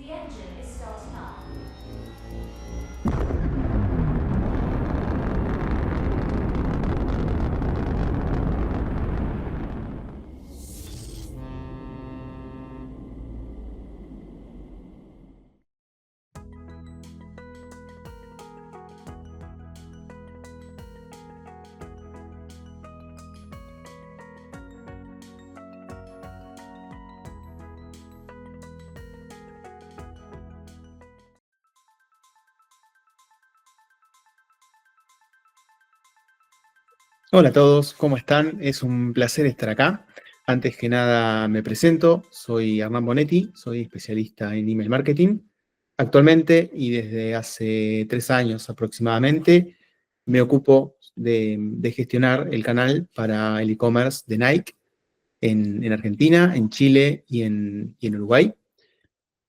The engine is starting up. Hola a todos, ¿cómo están? Es un placer estar acá. Antes que nada me presento, soy Hernán Bonetti, soy especialista en email marketing. Actualmente y desde hace 3 años aproximadamente me ocupo de gestionar el canal para el e-commerce de Nike en Argentina, en Chile y en Uruguay.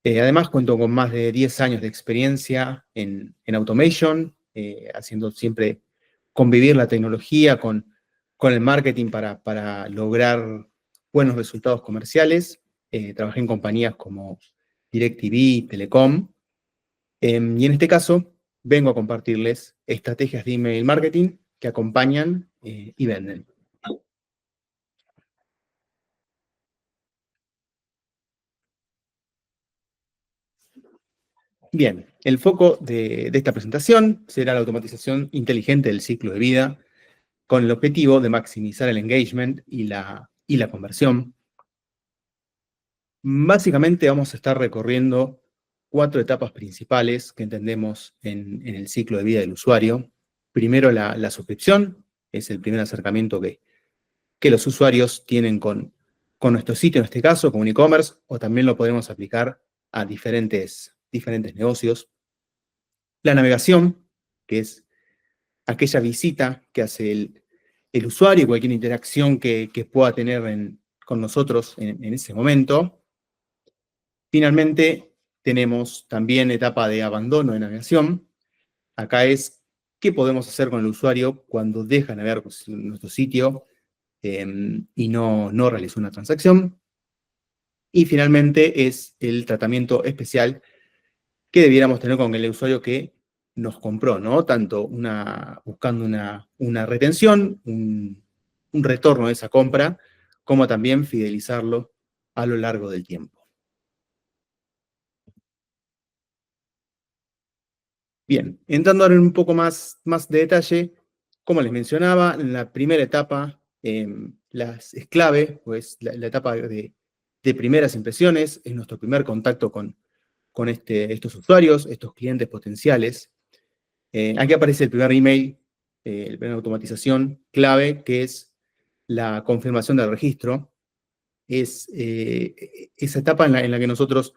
Además cuento con más de 10 años de experiencia en automation, haciendo siempre convivir la tecnología con el marketing para lograr buenos resultados comerciales. Trabajé en compañías como DirecTV, Telecom, y en este caso vengo a compartirles estrategias de email marketing que acompañan y venden. Bien, el foco de esta presentación será la automatización inteligente del ciclo de vida, con el objetivo de maximizar el engagement y la conversión. Básicamente vamos a estar recorriendo 4 etapas principales que entendemos en el ciclo de vida del usuario. Primero, la suscripción, es el primer acercamiento que los usuarios tienen con nuestro sitio, en este caso, con un e-commerce, o también lo podemos aplicar a diferentes negocios. La navegación, que es aquella visita que hace el usuario, cualquier interacción que pueda tener con nosotros en ese momento. Finalmente, tenemos también etapa de abandono de navegación. Acá es qué podemos hacer con el usuario cuando deja navegar nuestro sitio y no realizó una transacción. Y finalmente es el tratamiento especial que debiéramos tener con el usuario que nos compró, ¿no? Tanto buscando una retención, un retorno de esa compra, como también fidelizarlo a lo largo del tiempo. Bien, entrando ahora en un poco más de detalle, como les mencionaba, en la primera etapa es clave, pues la etapa de primeras impresiones, es nuestro primer contacto con estos usuarios, estos clientes potenciales. Aquí aparece el primer email, el primer automatización clave, que es la confirmación del registro. Es esa etapa en la que nosotros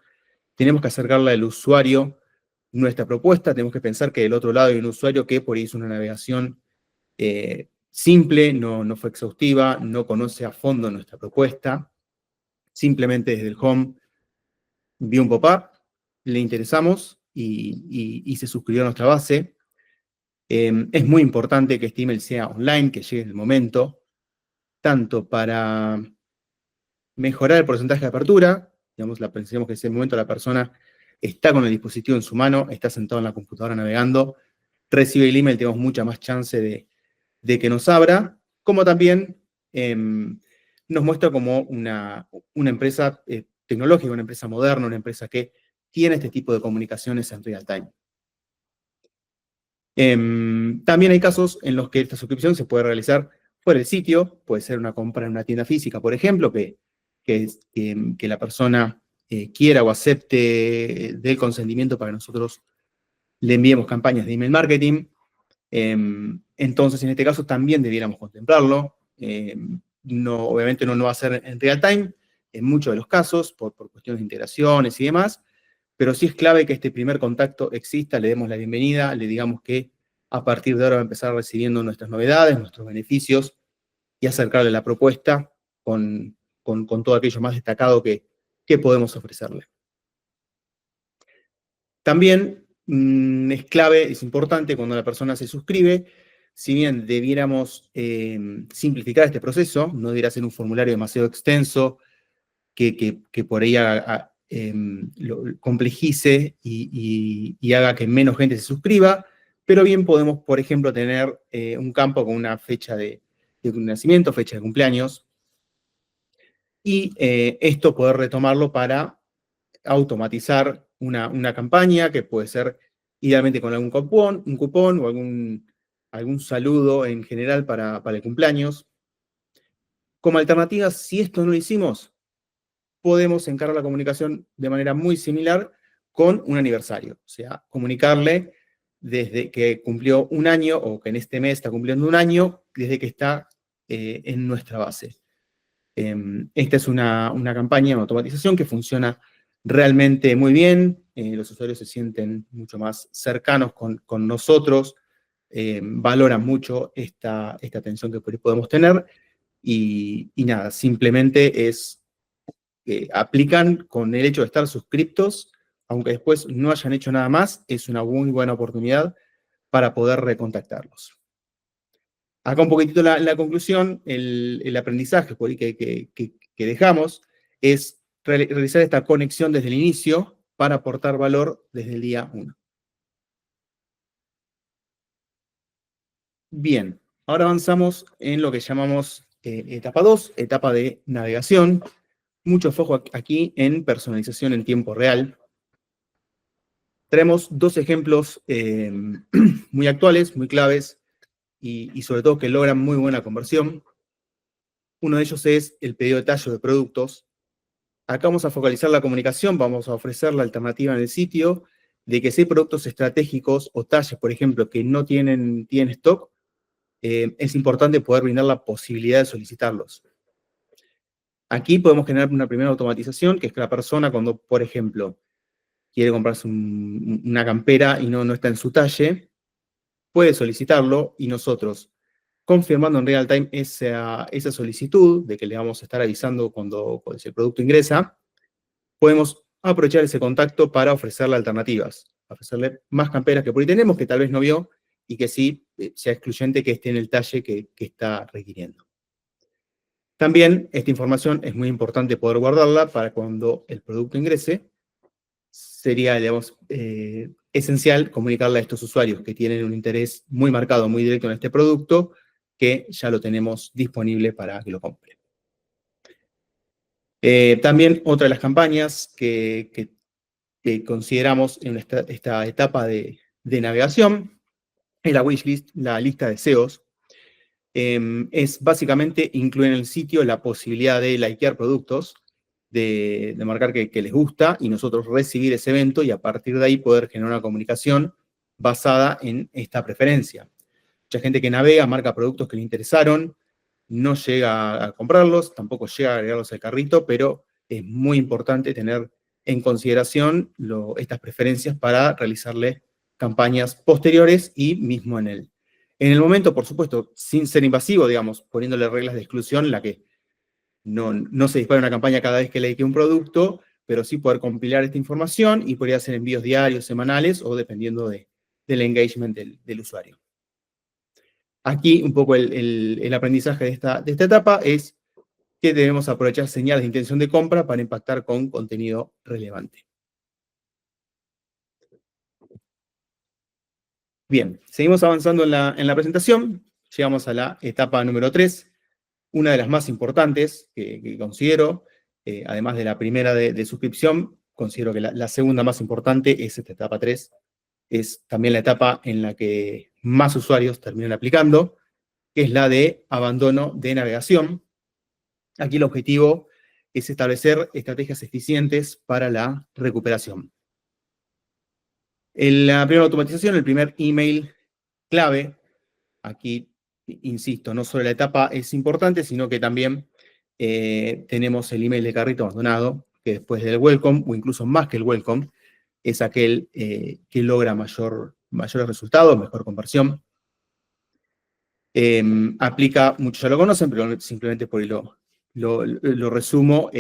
tenemos que acercarle al usuario nuestra propuesta. Tenemos que pensar que del otro lado hay un usuario que por ahí hizo una navegación simple, no fue exhaustiva, no conoce a fondo nuestra propuesta. Simplemente desde el home vio un pop-up, le interesamos y se suscribió a nuestra base. Es muy importante que este email sea online, que llegue en el momento, tanto para mejorar el porcentaje de apertura, digamos, pensemos que en ese momento la persona está con el dispositivo en su mano, está sentado en la computadora navegando, recibe el email, tenemos mucha más chance de que nos abra, como también nos muestra como una empresa tecnológica, una empresa moderna, una empresa que tiene este tipo de comunicaciones en real time. También hay casos en los que esta suscripción se puede realizar por el sitio, puede ser una compra en una tienda física, por ejemplo, que la persona quiera o acepte del consentimiento para que nosotros le enviemos campañas de email marketing. Entonces, en este caso también debiéramos contemplarlo. Obviamente no va a ser en real time, en muchos de los casos, por cuestiones de integraciones y demás, pero sí es clave que este primer contacto exista, le demos la bienvenida, le digamos que a partir de ahora va a empezar recibiendo nuestras novedades, nuestros beneficios, y acercarle la propuesta con todo aquello más destacado que podemos ofrecerle. También es clave, es importante cuando la persona se suscribe, si bien debiéramos simplificar este proceso, no debiera ser un formulario demasiado extenso que por ahí lo complejice y haga que menos gente se suscriba, pero bien podemos, por ejemplo, tener un campo con una fecha de nacimiento, fecha de cumpleaños, y esto poder retomarlo para automatizar una campaña que puede ser idealmente con algún un cupón o algún saludo en general para el cumpleaños. Como alternativa, si esto no lo hicimos, podemos encarar la comunicación de manera muy similar con un aniversario. O sea, comunicarle desde que cumplió un año o que en este mes está cumpliendo un año, desde que está en nuestra base. Esta es una campaña, una automatización que funciona realmente muy bien. Los usuarios se sienten mucho más cercanos con nosotros, valoran mucho esta atención que podemos tener y nada, simplemente aplican con el hecho de estar suscriptos, aunque después no hayan hecho nada más, es una muy buena oportunidad para poder recontactarlos. Acá un poquitito la conclusión, el aprendizaje por ahí que dejamos es realizar esta conexión desde el inicio para aportar valor desde el día 1. Bien, ahora avanzamos en lo que llamamos etapa 2, etapa de navegación. Mucho foco aquí en personalización en tiempo real. Tenemos dos ejemplos muy actuales, muy claves y sobre todo que logran muy buena conversión. Uno de ellos es el pedido de tallo de productos. Acá vamos a focalizar la comunicación, vamos a ofrecer la alternativa en el sitio de que si hay productos estratégicos o talles, por ejemplo, que no tienen stock, es importante poder brindar la posibilidad de solicitarlos. Aquí podemos generar una primera automatización, que es que la persona cuando, por ejemplo, quiere comprarse una campera y no está en su talle, puede solicitarlo y nosotros, confirmando en real time esa solicitud de que le vamos a estar avisando cuando el producto ingresa, podemos aprovechar ese contacto para ofrecerle alternativas, ofrecerle más camperas que por ahí tenemos, que tal vez no vio, y que sí sea excluyente que esté en el talle que está requiriendo. También esta información es muy importante poder guardarla para cuando el producto ingrese. Sería, digamos, esencial comunicarle a estos usuarios que tienen un interés muy marcado, muy directo en este producto, que ya lo tenemos disponible para que lo compren. También otra de las campañas que consideramos en esta etapa de navegación es la wishlist, la lista de deseos. Es básicamente incluir en el sitio la posibilidad de likear productos, de marcar que les gusta y nosotros recibir ese evento y a partir de ahí poder generar una comunicación basada en esta preferencia. Mucha gente que navega, marca productos que le interesaron, no llega a comprarlos, tampoco llega a agregarlos al carrito, pero es muy importante tener en consideración estas preferencias para realizarle campañas posteriores y mismo en el momento, por supuesto, sin ser invasivo, digamos, poniéndole reglas de exclusión, la que no se dispara una campaña cada vez que like un producto, pero sí poder compilar esta información y podría hacer envíos diarios, semanales o dependiendo del engagement del usuario. Aquí un poco el aprendizaje de esta etapa es que debemos aprovechar señales de intención de compra para impactar con contenido relevante. Bien, seguimos avanzando en la presentación. Llegamos a la etapa número 3, una de las más importantes que considero, además de la primera de suscripción, considero que la segunda más importante es esta etapa 3. Es también la etapa en la que más usuarios terminan aplicando, que es la de abandono de navegación. Aquí el objetivo es establecer estrategias eficientes para la recuperación. En la primera automatización, el primer email clave, aquí, insisto, no solo la etapa es importante, sino que también tenemos el email de carrito abandonado, que después del welcome, o incluso más que el welcome, es aquel que logra mayores resultados, mejor conversión. Aplica, muchos ya lo conocen, pero simplemente por ahí lo resumo,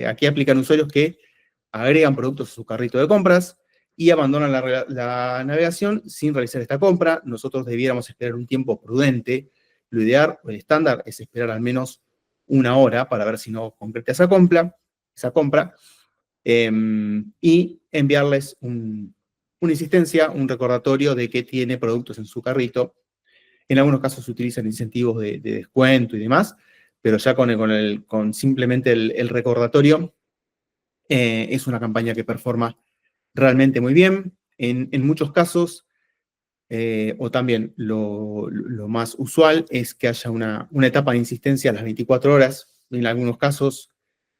aquí aplican usuarios que agregan productos a su carrito de compras y abandonan la navegación sin realizar esta compra. Nosotros debiéramos esperar un tiempo prudente. Lo ideal, o el estándar, es esperar al menos una hora para ver si no concreta esa compra. y enviarles una insistencia, un recordatorio de que tiene productos en su carrito. En algunos casos se utilizan incentivos de descuento y demás, pero ya con simplemente el recordatorio es una campaña que performa realmente muy bien. En muchos casos, o también lo más usual es que haya una etapa de insistencia a las 24 horas. En algunos casos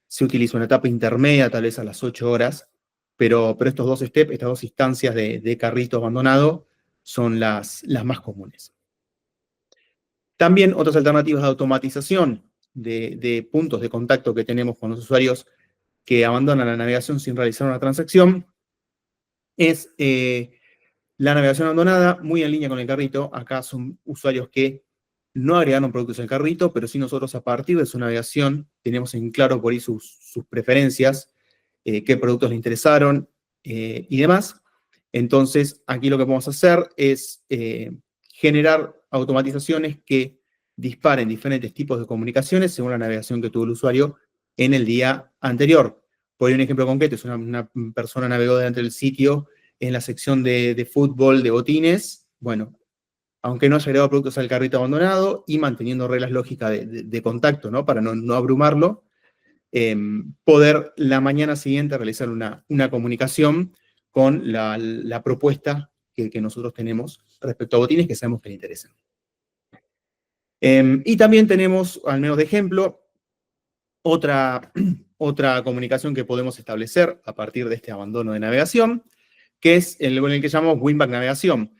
se utiliza una etapa intermedia, tal vez a las 8 horas, pero estos dos steps, estas dos instancias de carrito abandonado son las más comunes. También otras alternativas de automatización de puntos de contacto que tenemos con los usuarios que abandonan la navegación sin realizar una transacción es la navegación abandonada, muy en línea con el carrito. Acá son usuarios que no agregaron productos al carrito, pero sí nosotros a partir de su navegación tenemos en claro por ahí sus preferencias, qué productos le interesaron y demás. Entonces, aquí lo que podemos hacer es generar automatizaciones que disparen diferentes tipos de comunicaciones según la navegación que tuvo el usuario en el día anterior. Por un ejemplo concreto, es una persona navegó delante del sitio en la sección de fútbol de botines. Bueno, aunque no haya agregado productos al carrito abandonado y manteniendo reglas lógicas de contacto, ¿no? Para no abrumarlo, poder la mañana siguiente realizar una comunicación con la propuesta que nosotros tenemos respecto a botines que sabemos que le interesan. Y también tenemos, al menos de ejemplo, otra comunicación que podemos establecer a partir de este abandono de navegación, que es el que llamamos Winback Navegación.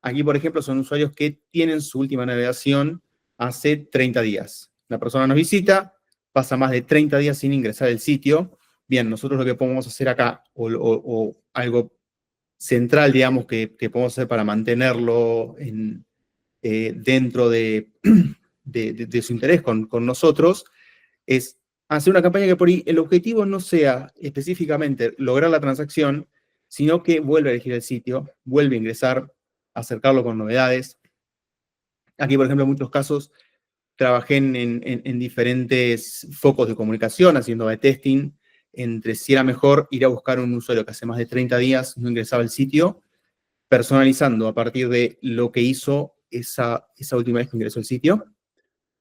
Aquí, por ejemplo, son usuarios que tienen su última navegación hace 30 días. La persona nos visita, pasa más de 30 días sin ingresar al sitio. Bien, nosotros lo que podemos hacer acá, o algo central, digamos, que podemos hacer para mantenerlo dentro de su interés con nosotros, es hacer una campaña que por ahí el objetivo no sea específicamente lograr la transacción, sino que vuelve a elegir el sitio, vuelve a ingresar, acercarlo con novedades. Aquí, por ejemplo, en muchos casos trabajé en diferentes focos de comunicación, haciendo testing, entre si era mejor ir a buscar a un usuario que hace más de 30 días no ingresaba al sitio, personalizando a partir de lo que hizo esa última vez que ingresó al sitio,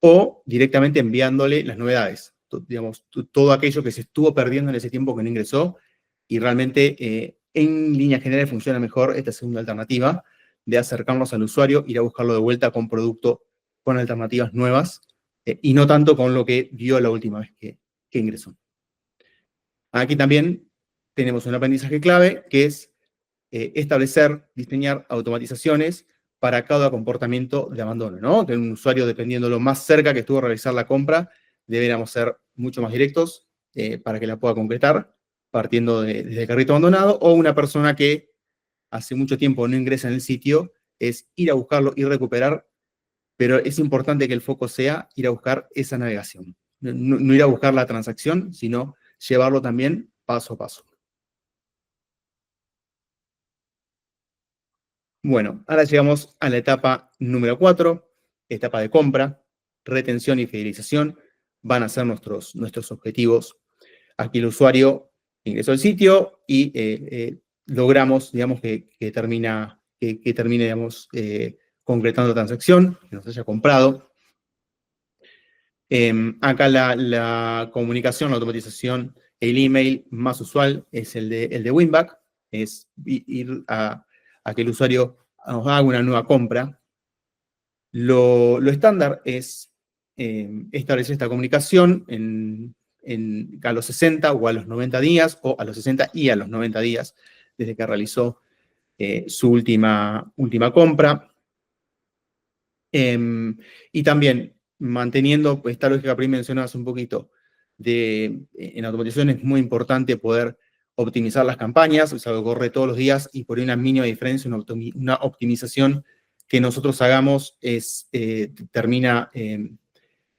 o directamente enviándole las novedades, digamos, todo aquello que se estuvo perdiendo en ese tiempo que no ingresó, y realmente en líneas generales funciona mejor esta segunda alternativa de acercarnos al usuario, ir a buscarlo de vuelta con producto, con alternativas nuevas, y no tanto con lo que vio la última vez que ingresó. Aquí también tenemos un aprendizaje clave, que es establecer, diseñar automatizaciones para cada comportamiento de abandono, ¿no? Que un usuario, dependiendo de lo más cerca que estuvo a realizar la compra, deberíamos ser mucho más directos para que la pueda concretar, partiendo desde el carrito abandonado, o una persona que hace mucho tiempo no ingresa en el sitio, es ir a buscarlo y recuperar, pero es importante que el foco sea ir a buscar esa navegación. No ir a buscar la transacción, sino llevarlo también paso a paso. Bueno, ahora llegamos a la etapa número 4, etapa de compra, retención y fidelización. Van a ser nuestros objetivos. Aquí el usuario ingresó al sitio y logramos, digamos, que termine, digamos, concretando la transacción, que nos haya comprado. Acá la comunicación, la automatización, el email más usual es el de Winback, es ir a que el usuario nos haga una nueva compra. Lo estándar es establecer esta comunicación a los 60 o a los 90 días, o a los 60 y a los 90 días, desde que realizó su última compra. Y también manteniendo esta lógica que mencionabas un poquito, en automatización es muy importante poder optimizar las campañas, o sea, corre todos los días, y por una mínima diferencia, una optimización que nosotros hagamos termina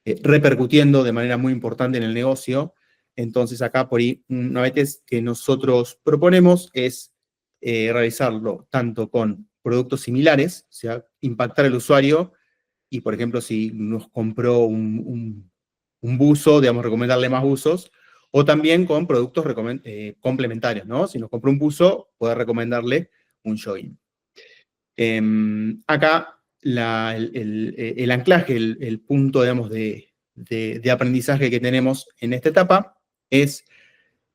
repercutiendo de manera muy importante en el negocio. Entonces acá por ahí, una vez que nosotros proponemos es realizarlo tanto con productos similares, o sea, impactar al usuario, y por ejemplo, si nos compró un buzo, digamos, recomendarle más buzos, O también con productos complementarios, ¿no? Si nos compra un buzo, poder recomendarle un jogging. Acá el anclaje, el punto, digamos, de aprendizaje que tenemos en esta etapa es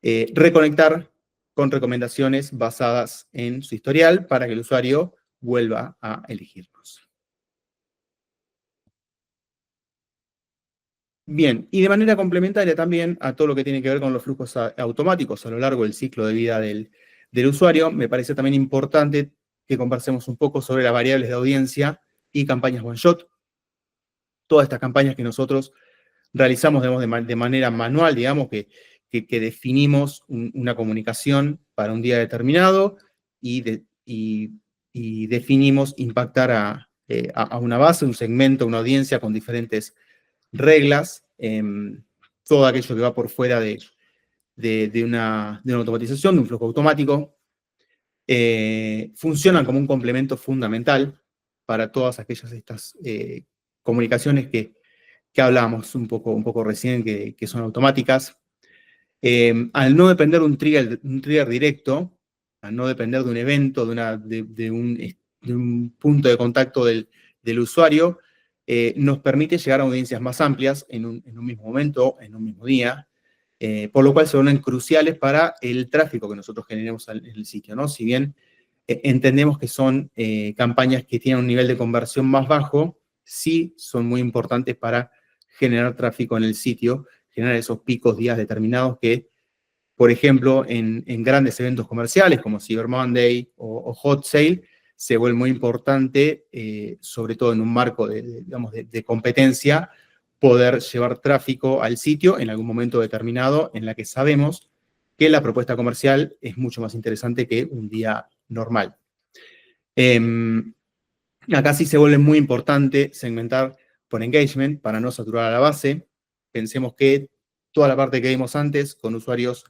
reconectar con recomendaciones basadas en su historial para que el usuario vuelva a elegirnos. Bien, y de manera complementaria también a todo lo que tiene que ver con los flujos automáticos a lo largo del ciclo de vida del usuario, me parece también importante que conversemos un poco sobre las variables de audiencia y campañas one shot. Todas estas campañas que nosotros realizamos de manera manual, digamos, que definimos una comunicación para un día determinado y definimos impactar a una base, un segmento, una audiencia con diferentes reglas, todo aquello que va por fuera de una automatización, de un flujo automático, funcionan como un complemento fundamental para todas aquellas estas comunicaciones que hablábamos un poco recién, que son automáticas. Al no depender de un trigger directo, al no depender de un evento, de un punto de contacto del usuario, nos permite llegar a audiencias más amplias en un mismo momento, en un mismo día, por lo cual se vuelven cruciales para el tráfico que nosotros generemos en el sitio, ¿no? Si bien entendemos que son campañas que tienen un nivel de conversión más bajo, sí son muy importantes para generar tráfico en el sitio, generar esos picos días determinados que, por ejemplo, en grandes eventos comerciales como Cyber Monday o Hot Sale, se vuelve muy importante, sobre todo en un marco digamos, de competencia, poder llevar tráfico al sitio en algún momento determinado en la que sabemos que la propuesta comercial es mucho más interesante que un día normal. Acá sí se vuelve muy importante segmentar por engagement para no saturar a la base. Pensemos que toda la parte que vimos antes con usuarios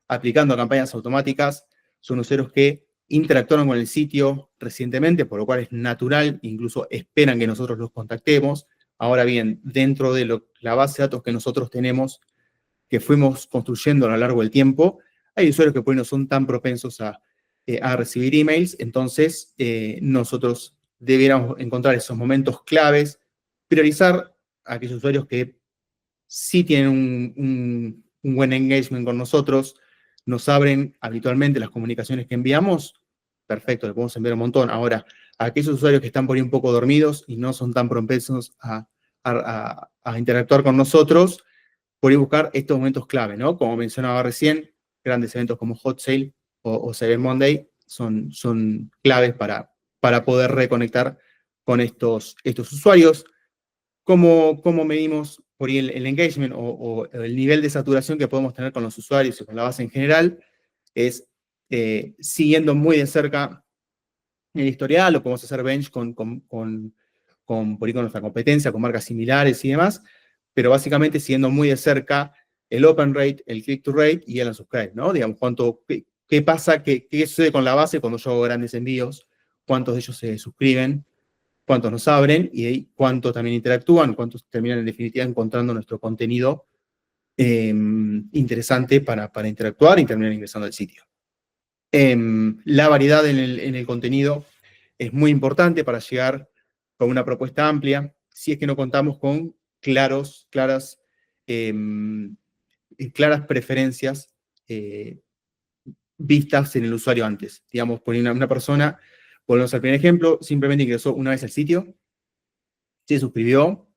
aplicando campañas automáticas son usuarios que interactuaron con el sitio recientemente, por lo cual es natural, incluso esperan que nosotros los contactemos. Ahora bien, dentro de la base de datos que nosotros tenemos, que fuimos construyendo a lo largo del tiempo, hay usuarios que por ahí no son tan propensos a recibir emails, entonces nosotros debiéramos encontrar esos momentos claves, priorizar a aquellos usuarios que sí tienen un buen engagement con nosotros, nos abren habitualmente las comunicaciones que enviamos, perfecto, le podemos enviar un montón. Ahora, a aquellos usuarios que están por ahí un poco dormidos y no son tan propensos a interactuar con nosotros, por ahí buscar estos momentos clave, ¿no? Como mencionaba recién, grandes eventos como Hot Sale o Cyber Monday son claves para poder reconectar con estos usuarios. ¿Cómo medimos por ahí el engagement o el nivel de saturación que podemos tener con los usuarios y con la base en general? Es siguiendo muy de cerca el historial, lo podemos hacer bench por ahí con nuestra competencia, con marcas similares y demás, pero básicamente siguiendo muy de cerca el open rate, el click to rate y el unsubscribe, ¿no? Digamos, qué pasa, qué sucede con la base cuando yo hago grandes envíos, cuántos de ellos se suscriben, cuántos nos abren y cuántos también interactúan, cuántos terminan en definitiva encontrando nuestro contenido interesante para interactuar y terminan ingresando al sitio. La variedad en el contenido es muy importante para llegar con una propuesta amplia, si es que no contamos con claras preferencias vistas en el usuario antes. Digamos, por una persona, volvemos al primer ejemplo, simplemente ingresó una vez al sitio, se suscribió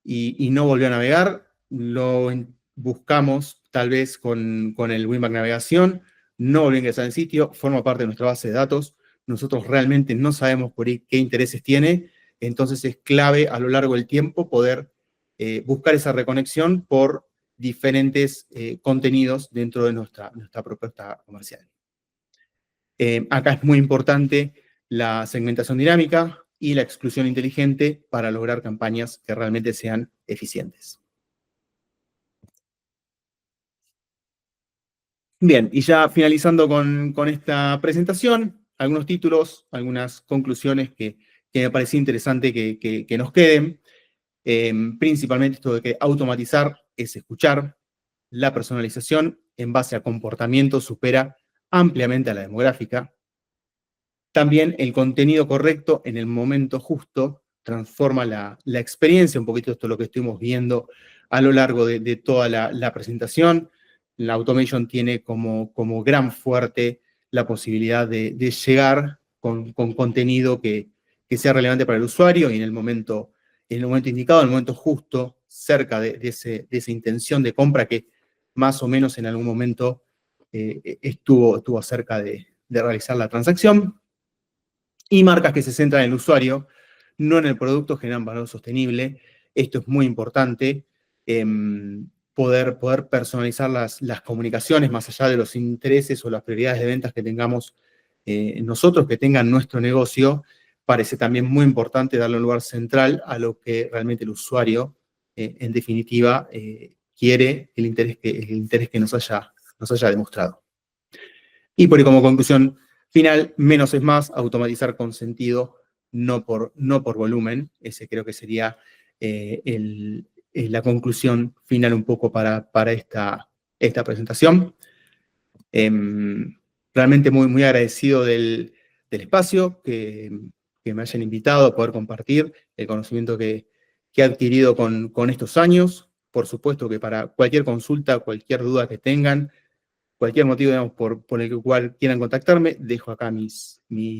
y no volvió a navegar, lo buscamos tal vez con el Winback Navegación, no volvió a ingresar al sitio, forma parte de nuestra base de datos, nosotros realmente no sabemos por ahí qué intereses tiene, entonces es clave a lo largo del tiempo poder buscar esa reconexión por diferentes contenidos dentro de nuestra propuesta comercial. Acá es muy importante la segmentación dinámica y la exclusión inteligente para lograr campañas que realmente sean eficientes. Bien, y ya finalizando con esta presentación, algunos títulos, algunas conclusiones que me parecía interesante que nos queden. Principalmente esto de que automatizar es escuchar. la personalización en base a comportamiento supera ampliamente a la demográfica. También el contenido correcto en el momento justo transforma la experiencia, un poquito esto es lo que estuvimos viendo a lo largo de toda la presentación. La automation tiene como gran fuerte la posibilidad de llegar con contenido que sea relevante para el usuario y en el momento indicado, en el momento justo, cerca de esa intención de compra que más o menos en algún momento estuvo cerca de realizar la transacción. Y marcas que se centran en el usuario, no en el producto, generan valor sostenible. Esto es muy importante, poder personalizar las comunicaciones más allá de los intereses o las prioridades de ventas que tengamos nosotros, que tengan nuestro negocio. Parece también muy importante darle un lugar central a lo que realmente el usuario, en definitiva, quiere, el interés que nos haya demostrado. Y por ahí, como conclusión final, menos es más, automatizar con sentido, no por volumen. Ese creo que sería la conclusión final un poco para esta presentación. Realmente muy agradecido del espacio, que me hayan invitado a poder compartir el conocimiento que he adquirido con estos años. Por supuesto que para cualquier consulta, cualquier duda que tengan, cualquier motivo, digamos, por el cual quieran contactarme, dejo acá mi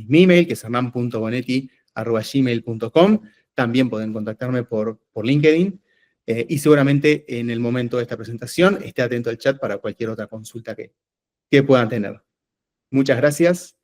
email, que es hernan.bonetti@gmail.com. También pueden contactarme por LinkedIn. Y seguramente en el momento de esta presentación esté atento al chat para cualquier otra consulta que puedan tener. Muchas gracias